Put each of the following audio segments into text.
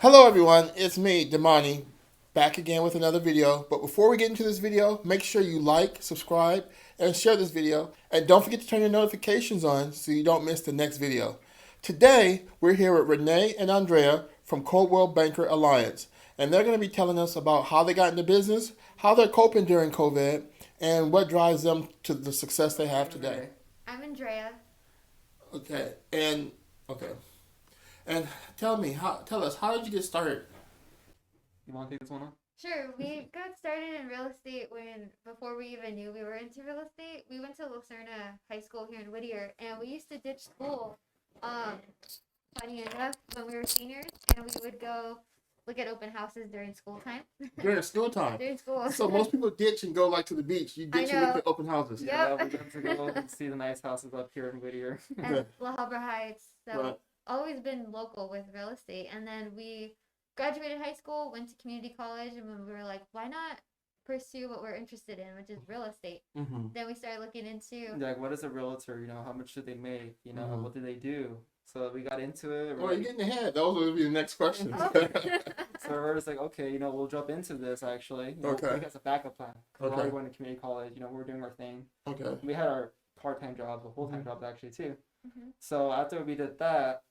Hello everyone, it's me, Damani, back again with another video. But before we get into this video, make sure you like, subscribe, and share this video. And don't forget to turn your notifications on so you don't miss the next video. Today, we're here with Rene and Andrea from Coldwell Banker Alliance. And they're going to be telling us about how they got into business, how they're coping during COVID, and what drives them to the success they have today. I'm Andrea. Okay, and tell us, how did you get started? You want to take this one on? Sure, we got started in real estate before we even knew we were into real estate. We went to Lucerna High School here in Whittier, and we used to ditch school, funny enough, when we were seniors, and we would go look at open houses during school time. During school time? During school. So most people ditch and go like to the beach. You ditch and look at open houses. Yep. Yeah, we went to go and see the nice houses up here in Whittier. And La Habra Heights. So Right. always been local with real estate. And then we graduated high school, went to community college, and when we were like, why not pursue what we're interested in, which is real estate? Mm-hmm. Then we started looking into Like, what is a realtor? You know, how much should they make? You know, Mhm. what do they do? So we got into it. Well, you're getting ahead. Those will be the next questions. Oh. So we're just like, okay, you know, we'll jump into this actually. You know, Okay. Like as a backup plan. Because Okay. we're already going to community college. You know, we're doing our thing. Okay. We had our part-time jobs, but full-time Mhm. jobs actually too. Mhm. So after we did that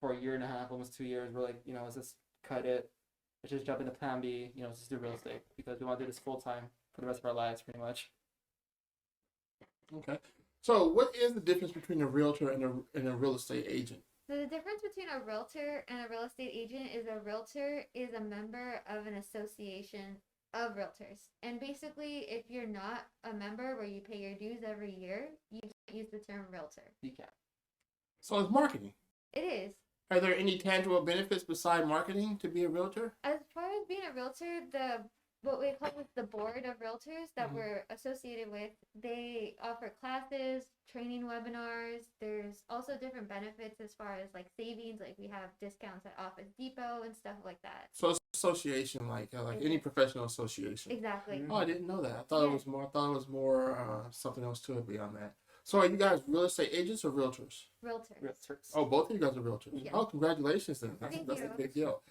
for a year and a half, almost 2 years, we're like, you know, let's just cut it. Let's just jump into plan B, you know, just do real estate because we want to do this full-time for the rest of our lives pretty much. Okay. So what is the difference between a realtor and a real estate agent? So the difference between a realtor and a real estate agent is a realtor is a member of an association of realtors. And basically, if you're not a member where you pay your dues every year, you can't use the term realtor. You can. So it's marketing. It is. Are there any tangible benefits beside marketing to be a realtor? As far as being a realtor, what we call the board of realtors that Mhm. we're associated with, they offer classes, training webinars. There's also different benefits as far as like savings, like we have discounts at Office Depot and stuff like that. So it's association, like any professional association. Exactly. Mhm. Oh, I didn't know that. I thought it was more. I thought it was more something else to it beyond that. So are you guys real estate agents or realtors? Realtors. Realtors. Oh, both of you guys are realtors. Yeah. Oh, congratulations then. That's Thank a you. big deal.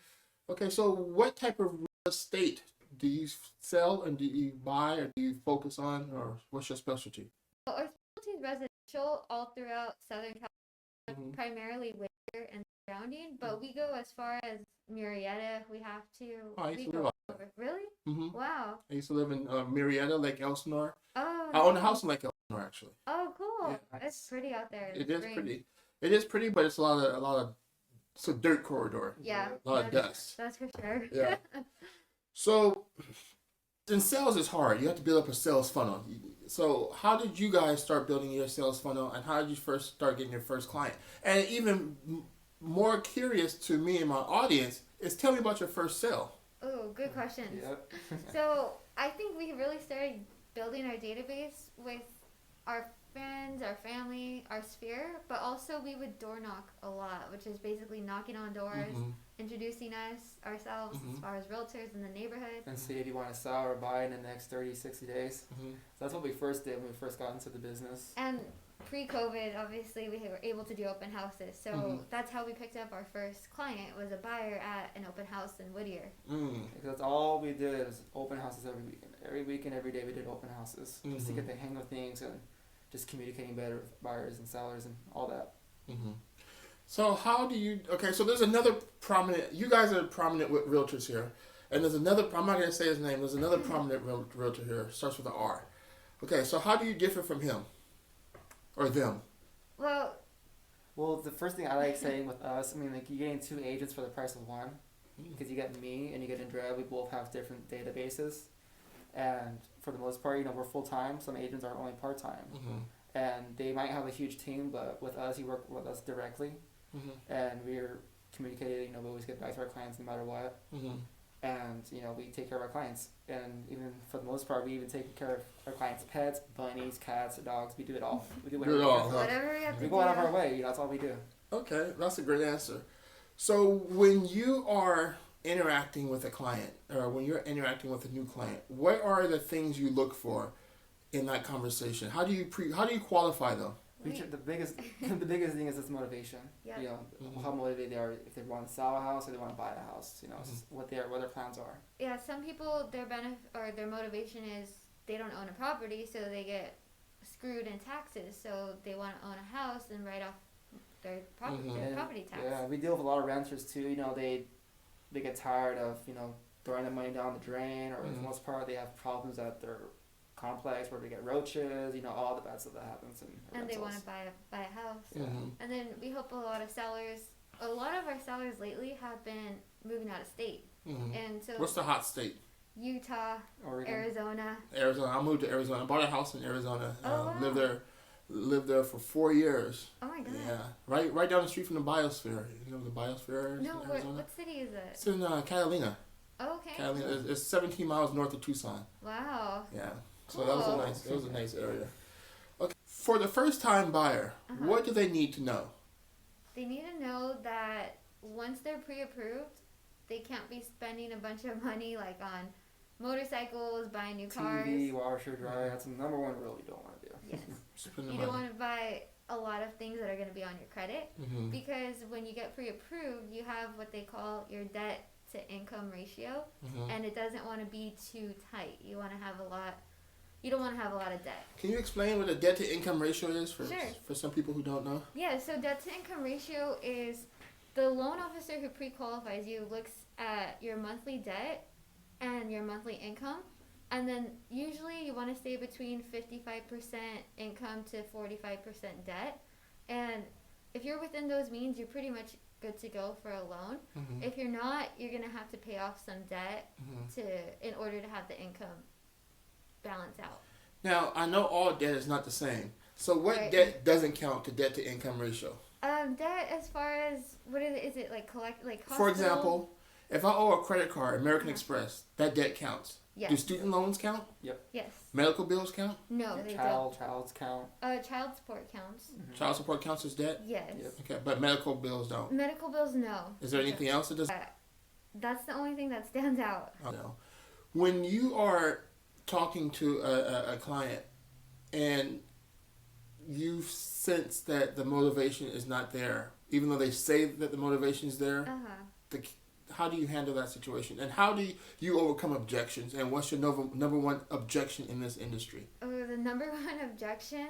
Okay, so what type of real estate do you sell and do you buy or do you focus on, or what's your specialty? Well, our specialty is residential all throughout Southern California, Mhm. primarily Whittier and surrounding, but we go as far as Murrieta. We have to. Oh, I used we to go live over. Really? hmm Wow. I used to live in Murrieta, Lake Elsinore. Oh. I own a nice. house in Lake Elsinore, actually. Oh, cool. Yeah. It's pretty out there. in It the is spring. pretty. It is pretty, but it's a lot of it's a dirt corridor. Yeah. A lot of dust. That's for sure. Yeah. So, in sales is hard. You have to build up a sales funnel. So, how did you guys start building your sales funnel, and how did you first start getting your first client? And even more curious to me and my audience is, tell me about your first sale. Oh, good questions. Yep. So I think we really started building our database with our friends, our family, our sphere, but also we would door knock a lot, which is basically knocking on doors, Mhm. introducing ourselves Mhm. as far as realtors in the neighborhood. And see if you want to sell or buy in the next 30, 60 days. Mhm. So that's what we first did when we first got into the business. And pre-COVID, obviously, we were able to do open houses. So Mhm. that's how we picked up our first client, was a buyer at an open house in Whittier. Mm. Because that's all we did was open houses every weekend. Every weekend, every day we did open houses. Just to Mhm. get the hang of things and just communicating better with buyers and sellers and all that. Mhm. So how do you? Okay, so there's another prominent. You guys are prominent with realtors here, and there's another. I'm not going to say his name. There's another prominent realtor here. Starts with an R. Okay, so how do you differ from him or them? Well, Well, the first thing I like saying with us, I mean, like, you're getting two agents for the price of one. Because you get me and you get Andrea, we both have different databases. And for the most part, you know, we're full-time. Some agents are only part-time. Mm-hmm. And they might have a huge team, but with us, you work with us directly. Mm-hmm. And we're communicating, you know, we always get back to our clients no matter what. Mm-hmm. And, you know, we take care of our clients. And even for the most part, we even take care of our clients' pets, bunnies, cats, dogs. We do it all. We do Do whatever it we all, can. huh? whatever we have to We do. go out of our way, you know, that's all we do. Okay, that's a great answer. So when you are interacting with a client, or when you're interacting with a new client, what are the things you look for in that conversation? How do you qualify them? The biggest the biggest thing is this motivation. Yeah. You know, Mhm. how motivated they are if they want to sell a house or they want to buy a house. You know, what their plans are. Yeah, some people their their motivation is they don't own a property, so they get screwed in taxes. So they want to own a house and write off their property And, property tax. Yeah, we deal with a lot of renters too. You know, they get tired of throwing the money down the drain, or for the most part they have problems at their complex where they get roaches. All the bad stuff that happens in And they want rentals. to buy a house. Mhm. And then we hope a lot of our sellers lately have been moving out of state. Mhm. And so What's the hot state? Utah, Oregon. Arizona. Arizona. I moved to Arizona. I bought a house in Arizona. Oh, wow. Lived there for 4 years. Oh my god. Yeah, right down the street from the biosphere. You know the biosphere No, in Arizona? what city is it? It's in Catalina. Oh, okay. Catalina. It's 17 miles north of Tucson. Wow. Yeah. So that was Cool. a nice area. Okay. For the first time buyer, Uh-huh. what do they need to know? They need to know that once they're pre-approved, they can't be spending a bunch of money like on motorcycles, buying new cars. TV, washer, dryer. That's the number one rule you don't want to do. Yes. Spend the You don't money. want to buy a lot of things that are going to be on your credit Mhm. because when you get pre-approved, you have what they call your debt to income ratio, Mhm. and it doesn't want to be too tight. You want to have a lot. You don't want to have a lot of debt. Can you explain what a debt to income ratio is for Sure. for some people who don't know? Yeah, so debt to income ratio is the loan officer who pre-qualifies you looks at your monthly debt and your monthly income, and then usually you want to stay between 55% income to 45% debt, and if you're within those means, you're pretty much good to go for a loan. Mhm. If you're not, you're gonna have to pay off some debt Mhm. in order to have the income balance out. Now I know all debt is not the same. So what Right. debt doesn't count to debt to income ratio? Debt as far as what is it like hospital? For example, if I owe a credit card, American Uh-huh. Express, that debt counts. Yes. Do student loans count? Yes. Medical bills count? No, Your they child's count. don't. Child support counts. Child support counts as debt? Yes. Yep. Okay, but medical bills don't. Medical bills, no. Is there anything else that does? That's the only thing that stands out. No. When you are talking to a client and you sense that the motivation is not there, even though they say that the motivation is there, how do you handle that situation? And how do you overcome objections? And what's your number one objection in this industry? Oh, the number one objection,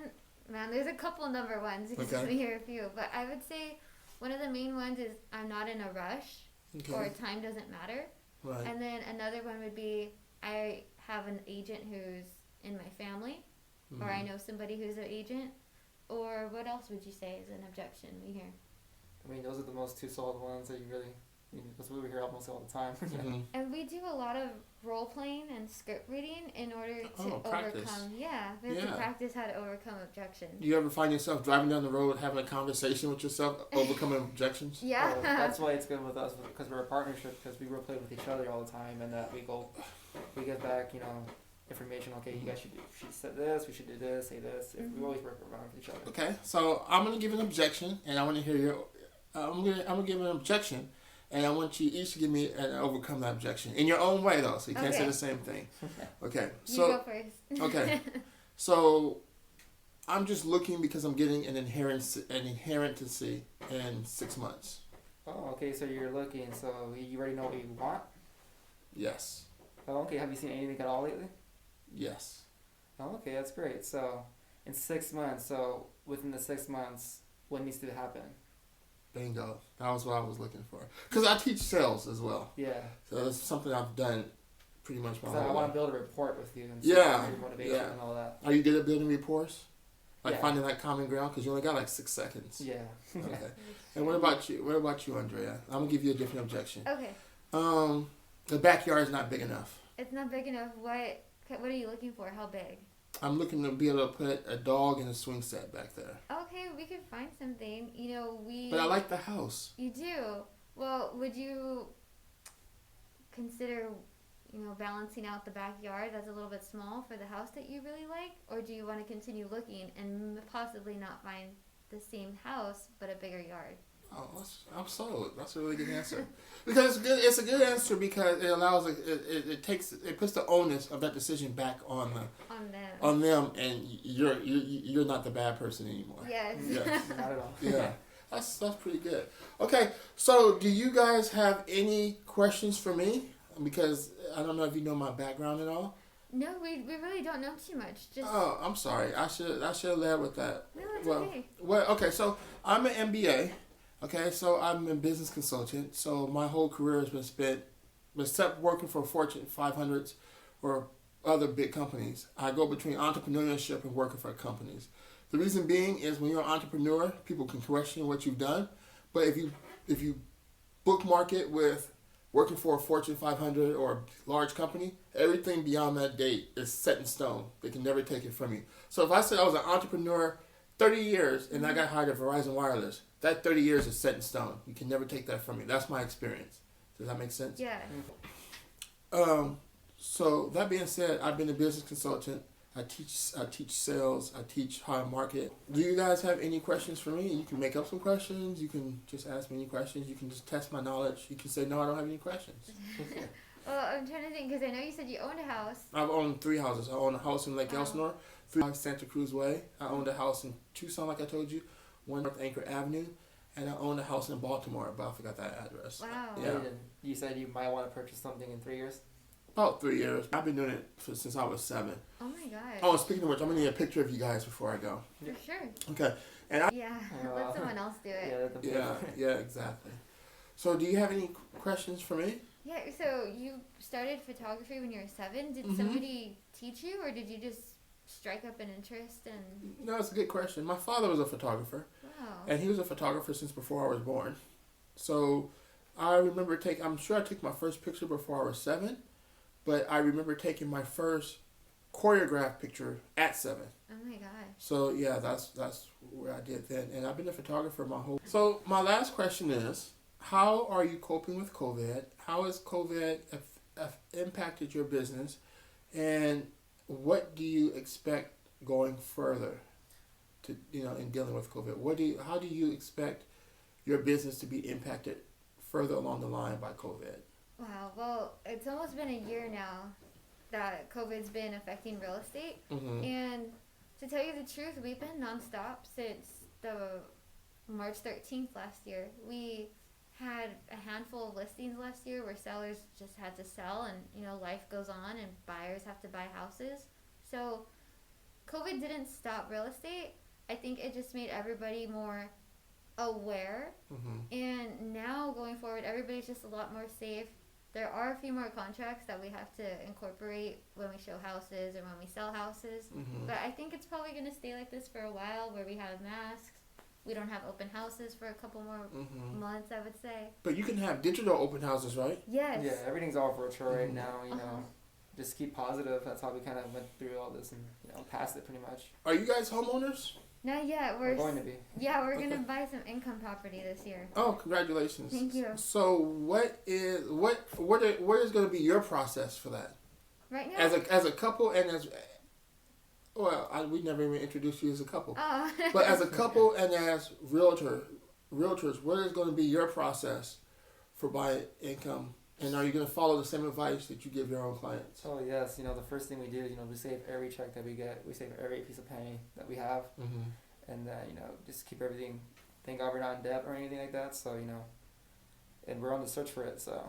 man. There's a couple number ones because Okay. we hear a few, but I would say one of the main ones is I'm not in a rush Okay. or time doesn't matter. Right. And then another one would be I have an agent who's in my family, or I know somebody who's an agent, or what else would you say is an objection we hear? I mean, those are the most two solid ones that you really. That's what we hear almost all the time. Mhm. And we do a lot of role playing and script reading in order to practice. overcome. Yeah, we have to Yeah. practice how to overcome objections. You ever find yourself driving down the road having a conversation with yourself, overcoming objections? Yeah. So that's why it's good with us because we're a partnership because we role play with each other all the time and that we give back information. Okay, you guys she said this, we should do this, say this. We always work around with each other. Okay, so I'm gonna give an objection, and I want to hear your. I'm gonna give an objection, and I want you each to give me and overcome that objection in your own way, though. So you can't say Okay. the same thing. Okay, You so go first. okay, so I'm just looking because I'm getting an inherency in 6 months. Oh, okay. So you're looking. So you already know what you want. Yes, Oh, okay. Have you seen anything at all lately? yes. Oh, okay. That's great. So in 6 months. So within the 6 months, what needs to happen? Bingo. That was what I was looking for. Because I teach sales as well, Yeah. so it's something I've done pretty much my So I whole want life. to build a report with you and Yeah, your motivation yeah. and all that. Are you good at building reports? Like Yeah. finding that common ground? Because you only got like 6 seconds. Yeah. Okay. And what about you? What about you, Andrea? I'm gonna give you a different objection. Okay. The backyard is not big enough. It's not big enough. What are you looking for? How big? I'm looking to be able to put a dog and a swing set back there. Okay, we could find something. But I like the house. You do. Well, would you consider, balancing out the backyard that's a little bit small for the house that you really like? Or do you want to continue looking and possibly not find the same house but a bigger yard? Oh, I'm sold. That's a really good answer. Because it's good. It's a good answer because it allows it puts the onus of that decision back on them, and you're not the bad person anymore. Yes. Yes. Not at all. Yeah. That's pretty good. Okay, so do you guys have any questions for me? Because I don't know if you know my background at all. No, we really don't know too much. Just Oh, I'm sorry. I should have led with that. no, it's okay. Well, okay. So I'm an MBA. Okay, so I'm a business consultant. So my whole career has been spent, except working for Fortune 500s or other big companies. I go between entrepreneurship and working for companies. The reason being is when you're an entrepreneur, people can question what you've done. But if you bookmark it with working for a Fortune 500 or a large company, everything beyond that date is set in stone. They can never take it from you. So if I said I was an entrepreneur 30 years and I got hired at Verizon Wireless, that 30 years is set in stone. You can never take that from me. That's my experience. Does that make sense? Yeah. So that being said, I've been a business consultant. I teach sales. I teach how to market. Do you guys have any questions for me? You can make up some questions. You can just ask me any questions. You can just test my knowledge. You can say, no, I don't have any questions. Well, I'm trying to think because I know you said you owned a house. I've owned 3 houses. I own a house in Lake Elsinore, 3 Santa Cruz Way. I owned a house in Tucson, like I told you, 1 North Anchor Avenue, and I owned a house in Baltimore, but I forgot that address. Wow. Yeah. You said you might want to purchase something in 3 years? About 3 years. I've been doing it since I was 7. Oh my god. Oh, speaking of which, I'm going to need a picture of you guys before I go. For sure. Okay. Yeah. Let someone else do it. Yeah, exactly. So do you have any questions for me? Yeah. So you started photography when you were 7. Did somebody teach you, or did you just strike up an interest? And No, it's a good question. My father was a photographer, wow. and he was a photographer since before I was born. So I remember I'm sure I took my first picture before I was 7, but I remember taking my first choreographed picture at 7. Oh my gosh. So yeah, that's where I did then, and I've been a photographer my whole. So my last question is, how are you coping with COVID? How has COVID impacted your business, and what do you expect going further to in dealing with COVID? How do you expect your business to be impacted further along the line by COVID? Wow. Well, it's almost been a year now that COVID's been affecting real estate. Mm-hmm. And to tell you the truth, we've been nonstop since the March 13th last year. We had a handful of listings last year where sellers just had to sell, and life goes on and buyers have to buy houses. So COVID didn't stop real estate. I think it just made everybody more aware. Mm-hmm. And now going forward, everybody's just a lot more safe. There are a few more contracts that we have to incorporate when we show houses or when we sell houses. Mm-hmm. But I think it's probably going to stay like this for a while, where we have masks. We don't have open houses for a couple more months, I would say. But you can have digital open houses, right? Yes. Yeah, everything's all virtual right now, Uh-huh. Just keep positive. That's how we kind of went through all this and, passed it pretty much. Are you guys homeowners? Not yet. We're going to be. Yeah, we're going to Okay. buy some income property this year. Oh, congratulations! Thank you. So, what is going to be your process for that? Right now? As a couple and as we never even introduced you as a couple. Oh. But as a couple and as realtors, what is going to be your process for buying income? And are you going to follow the same advice that you give your own clients? So yes, the first thing we do is, we save every check that we get. We save every piece of penny that we have. Mm-hmm. And then, just keep everything. Thank God we're not in debt or anything like that. So, and we're on the search for it. So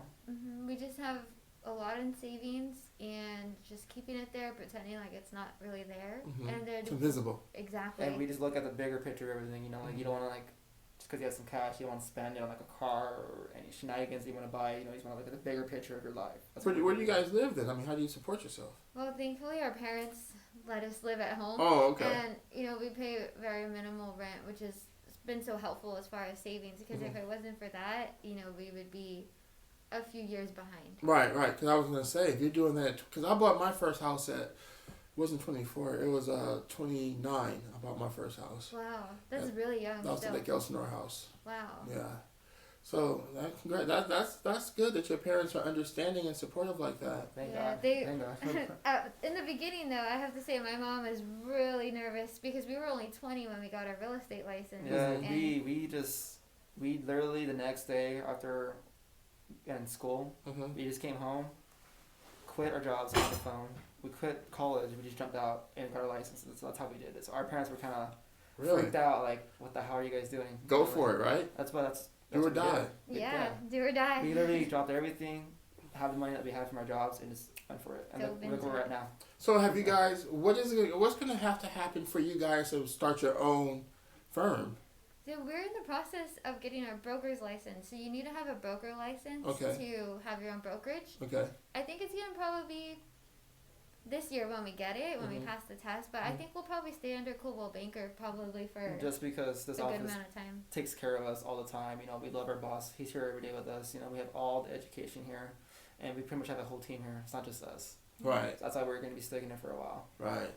We just have a lot in savings and just keeping it there, pretending like it's not really there. Mm-hmm. And they're It's just, invisible. exactly. and we just look at the bigger picture of everything. Like you don't want to just because you have some cash, you don't want to spend it on like a car or any shenanigans you want to buy. You just want to look at the bigger picture of your life. That's Where what do you guys live then? I mean, how do you support yourself? Well, thankfully our parents let us live at home. Oh, okay. And, we pay very minimal rent, which has been so helpful as far as savings, because if it wasn't for that, we would be a few years behind. Right. Because I was going to say, if you're doing that, because I bought my first house wasn't 24, it was 29. I bought my first house. Wow, that's really young. That was the still. Lake Elsinore house. Wow. Yeah. So that's good that your parents are understanding and supportive like that. Thank Yeah, God. they- Thank God. In the beginning, though, I have to say my mom is really nervous because we were only 20 when we got our real estate license. Yeah, and we just We literally the next day after in school, Mm-hmm. we just came home, quit our jobs on the phone. We quit college. We just jumped out and got our licenses. So that's how we did it. So our parents were kind of Really? freaked out, like, what the hell are you guys doing? Go for it, right? That's what that's Do or what we did. die. Yeah, do or die. We literally dropped everything, have the money that we had from our jobs, and just went for it. And Dove look where into we're it. at now. So have you guys? What's going to have to happen for you guys to start your own firm? So we're in the process of getting our broker's license. So you need to have a broker license Okay. to have your own brokerage. Okay. I think it's gonna probably be this year when we get it, when we Mhm. pass the test. But I think we'll probably stay under Coldwell Banker probably for Just because this a good office amount of time. takes care of us all the time. You know, we love our boss. He's here every day with us. You know, we have all the education here, and we pretty much have a whole team here. It's not just us. Right. That's why we're going to be sticking it for a while. Right.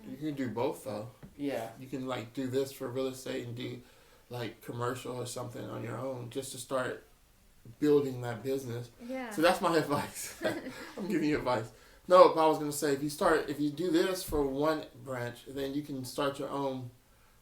You can do both though. Yeah. You can like do this for real estate and do like commercial or something on your own just to start building that business. Yeah. So that's my advice. I'm giving you advice. No, but I was gonna say if you do this for one branch, then you can start your own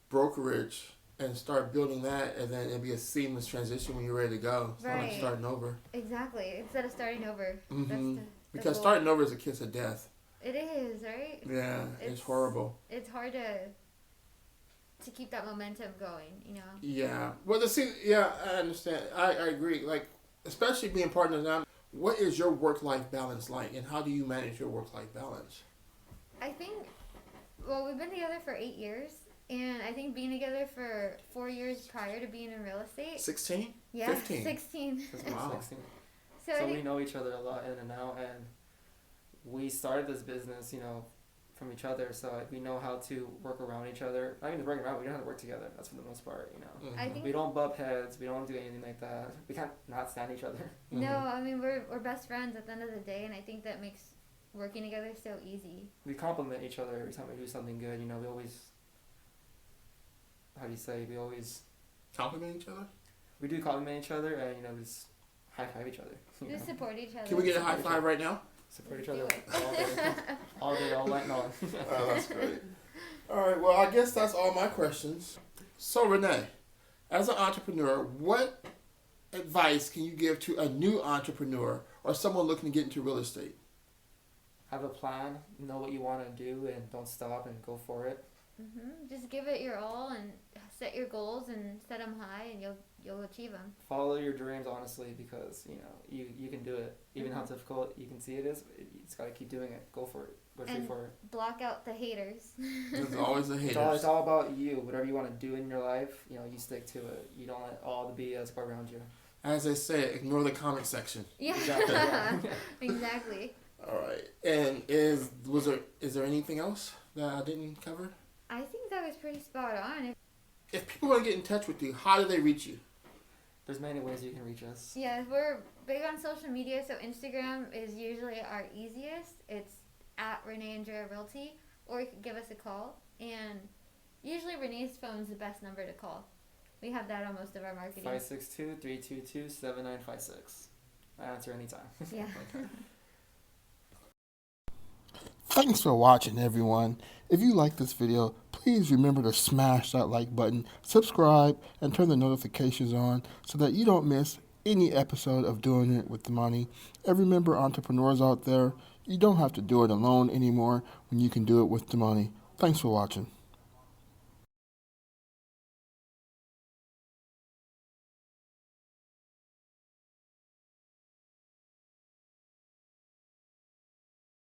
brokerage and start building that, and then it'll be a seamless transition when you're ready to go. It's not like Right. starting over. Exactly. Instead of starting over. Mhm. That's the Because goal. starting over is a kiss of death. It is, right? Yeah, it's It's- horrible. It's hard to keep that momentum going, you know. Yeah. Well, I understand. I agree. Like, especially being partners now, what is your work-life balance like, and how do you manage your work-life balance? I think, well, we've been together for 8 years, and I think being together for 4 years prior to being in real estate. 16? Yeah, 15. 16. Since we're Wow. 16. So, I So we think, know each other a lot in and out, and we started this business, you know, from each other. So we know how to work around each other. Not even work around, we know how to work together. That's for the most part, you know. I Mhm. think We don't butt heads. We don't do anything like that. We can't not stand each other. no, Mhm. I mean we're best friends at the end of the day, and I think that makes working together so easy. We compliment each other every time we do something good. You know, we always, how do you say, Compliment each other? we do compliment each other, and, you know, just high five each other. You Just know? support each other. Can we get a high five right now? Support each Do other it. all day, all day, all night long. Oh, that's great. All right, well, I guess that's all my questions. So, Rene, as an entrepreneur, what advice can you give to a new entrepreneur or someone looking to get into real estate? Have a plan, know what you want to do, and don't stop and go for it. Just give it your all and set your goals and set them high, and you'll achieve them. Follow your dreams honestly, because you know you can do it. Even how difficult you can see it is, you just gotta keep doing it. Go for it. Go straight And for it. block out the haters. There's always a It's haters. all about you. Whatever you want to do in your life, you know, you stick to it. You don't let all the BS go around you. As they say, ignore the comment section. Yeah, Exactly, yeah. exactly. All right. And is there anything else that I didn't cover? I think that was pretty spot on. If people want to get in touch with you, how do they reach you? There's many ways you can reach us. Yeah, we're big on social media, so Instagram is usually our easiest. It's at Rene Andrea Realty, or you can give us a call. And usually Rene's phone is the best number to call. We have that on most of our marketing. 562-322-7956. I answer anytime. Yeah. Thanks for watching, everyone. If you like this video, please remember to smash that like button, subscribe, and turn the notifications on so that you don't miss any episode of Doing It with the Money. And remember, entrepreneurs out there, you don't have to do it alone anymore when you can do it with the money. Thanks for watching.